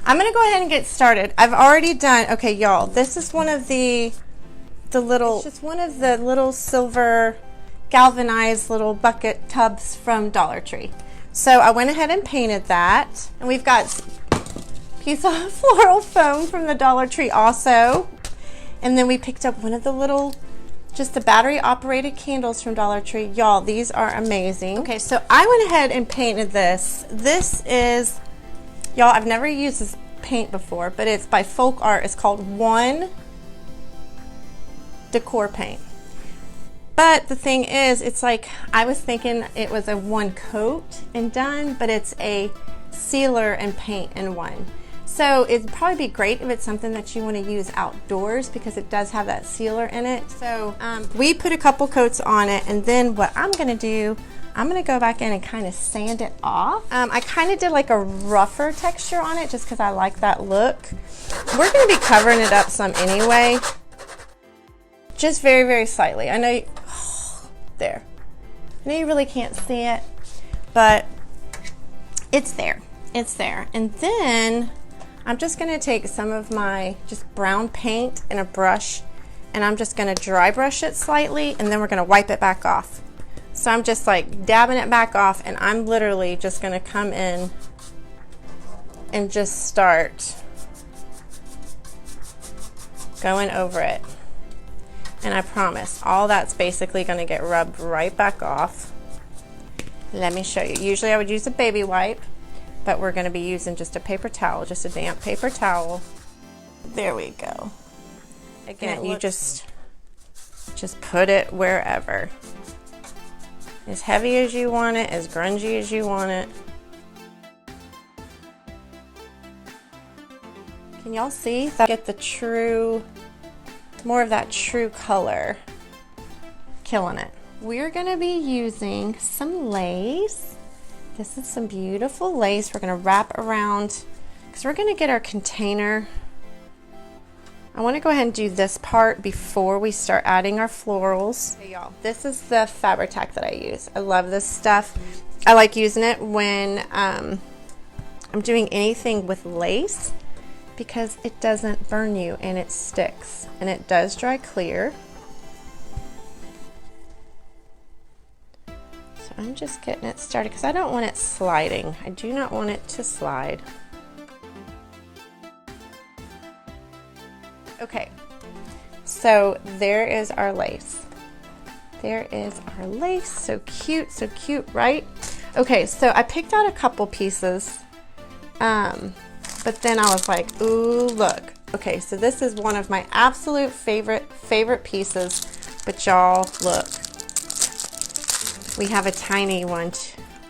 I'm gonna go ahead and get started. I've already done, okay y'all, this is one of the little, it's just one of the little silver galvanized little bucket tubs from Dollar Tree. So I went ahead and painted that, and we've got a piece of floral foam from the Dollar Tree also. And then we picked up one of the little, just the battery operated candles from Dollar Tree. Y'all, these are amazing. Okay, so I went ahead and painted this. This is, y'all, I've never used this paint before, but it's by Folk Art. It's called One Decor paint. But the thing is, it's like, I was thinking it was a one coat and done, but it's a sealer and paint in one. So it'd probably be great if it's something that you want to use outdoors because it does have that sealer in it. So we put a couple coats on it, and then what I'm going to do, I'm going to go back in and kind of sand it off. I kind of did like a rougher texture on it just because I like that look. We're going to be covering it up some anyway. Just very, very slightly. I know you, there. I know you really can't see it, but it's there. It's there. And then I'm just going to take some of my just brown paint in a brush, and I'm just going to dry brush it slightly, and then we're going to wipe it back off. So I'm just like dabbing it back off, and I'm literally just going to come in and just start going over it. And I promise, all that's basically going to get rubbed right back off. Let me show you. Usually I would use a baby wipe, but we're going to be using just a paper towel, just a damp paper towel. There we go. Again, you just put it wherever. As heavy as you want it, as grungy as you want it. Can y'all see? Get the true, more of that true color. Killing it. We're going to be using some lace. This is some beautiful lace we're going to wrap around, because we're going to get our container. I want to go ahead and do this part before we start adding our florals. Hey y'all, this is the Fabri-Tac that I use. I love this stuff. I like using it when I'm doing anything with lace because it doesn't burn you and it sticks, and it does dry clear. So I'm just getting it started because I don't want it sliding. I do not want it to slide. Okay, so there is our lace. There is our lace. So cute, right? Okay, so I picked out a couple pieces, but then I was like, ooh, look. Okay, so this is one of my absolute favorite pieces, but y'all, look. We have a tiny one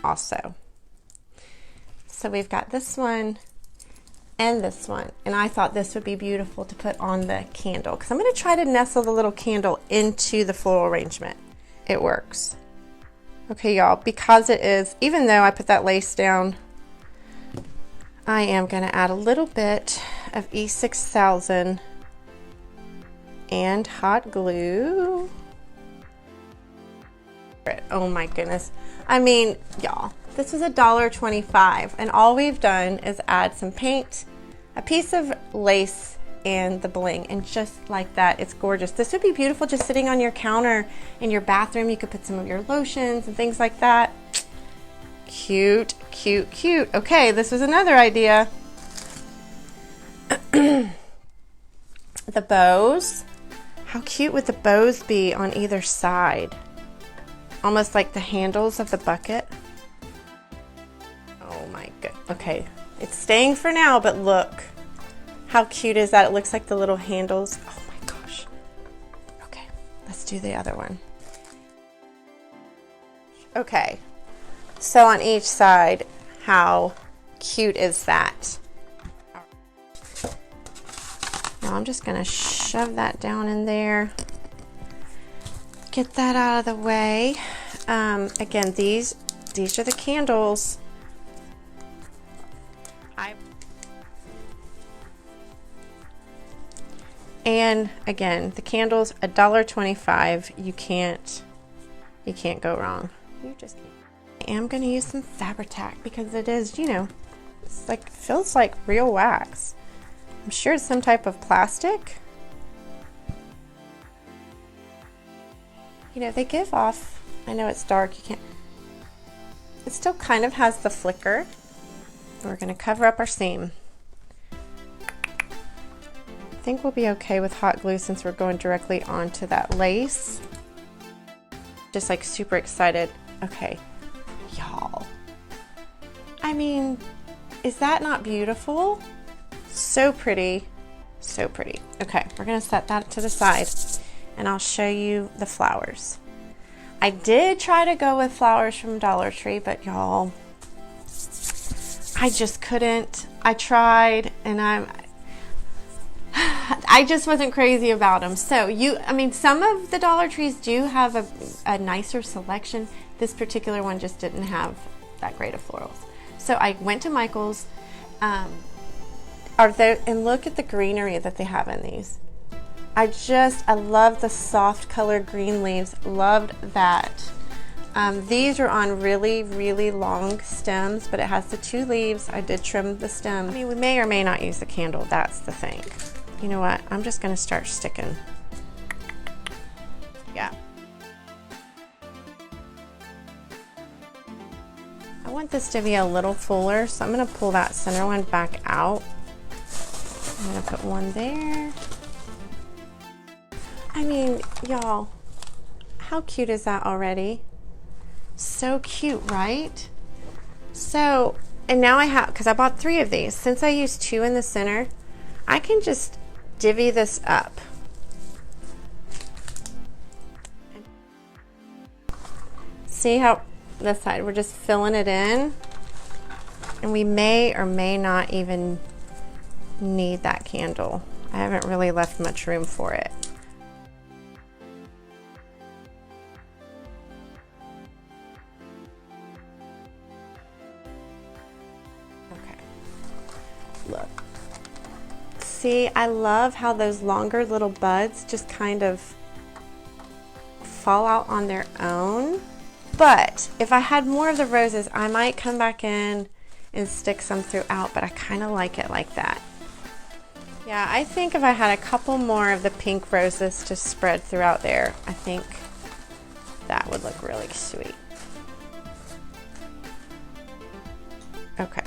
also. So we've got this one and this one, and I thought this would be beautiful to put on the candle because I'm going to try to nestle the little candle into the floral arrangement. It works. Okay y'all, because it is, even though I put that lace down, I am going to add a little bit of E6000 and hot glue. Oh my goodness, I mean y'all, this is $1.25, and all we've done is add some paint, a piece of lace, and the bling, and just like that, it's gorgeous. This would be beautiful just sitting on your counter in your bathroom. You could put some of your lotions and things like that. Cute. Okay, this is another idea. The bows. How cute would the bows be on either side? Almost like the handles of the bucket. Oh my god. Okay, it's staying for now, but look. How cute is that? It looks like the little handles. Oh my gosh. Okay, let's do the other one. Okay, so on each side, how cute is that? Now I'm just gonna shove that down in there. Get that out of the way. Again, these are the candles. And again, the candles, $1.25. You can't go wrong. I am going to use some Fabri-Tac because it is, you know, It's like, feels like real wax. I'm sure it's some type of plastic. You know, they give off, I know it's dark, you can't, it still kind of has the flicker. We're gonna cover up our seam. I think we'll be okay with hot glue since we're going directly onto that lace. Just like super excited. Okay, y'all. I mean, is that not beautiful? So pretty, so pretty. Okay, we're gonna set that to the side and I'll show you the flowers. I did try to go with flowers from Dollar Tree, but y'all, I just couldn't. I tried and I just wasn't crazy about them. So I mean, some of the Dollar Trees do have a nicer selection. This particular one just didn't have that great of florals. So I went to Michael's, and look at the greenery that they have in these. I love the soft color green leaves, loved that. These are on really, really long stems, but it has the 2 leaves. I did trim the stem. I mean, we may or may not use the candle, that's the thing. You know what, I'm just gonna start sticking. Yeah. I want this to be a little fuller, so I'm gonna pull that center one back out. I'm gonna put one there. I mean, y'all, how cute is that already? So cute, right? So, and now I have, because I bought 3 of these, since I used 2 in the center, I can just divvy this up. See how this side, we're just filling it in, and we may or may not even need that candle. I haven't really left much room for it. Look. See, I love how those longer little buds just kind of fall out on their own. But if I had more of the roses, I might come back in and stick some throughout, but I kind of like it like that. Yeah, I think if I had a couple more of the pink roses to spread throughout there, I think that would look really sweet. Okay.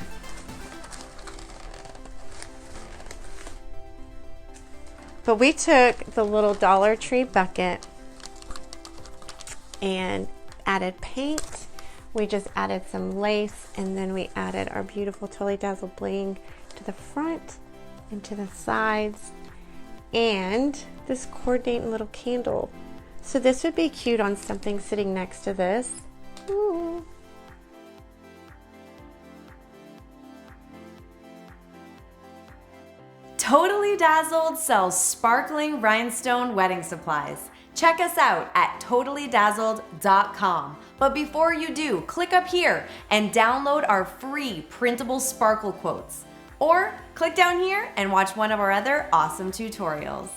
But we took the little Dollar Tree bucket and added paint. We just added some lace, and then we added our beautiful Totally Dazzled bling to the front and to the sides, and this coordinating little candle. So this would be cute on something sitting next to this. Ooh. Totally Dazzled sells sparkling rhinestone wedding supplies. Check us out at totallydazzled.com. But before you do, click up here and download our free Printable Sparkle Quotes. Or click down here and watch one of our other awesome tutorials.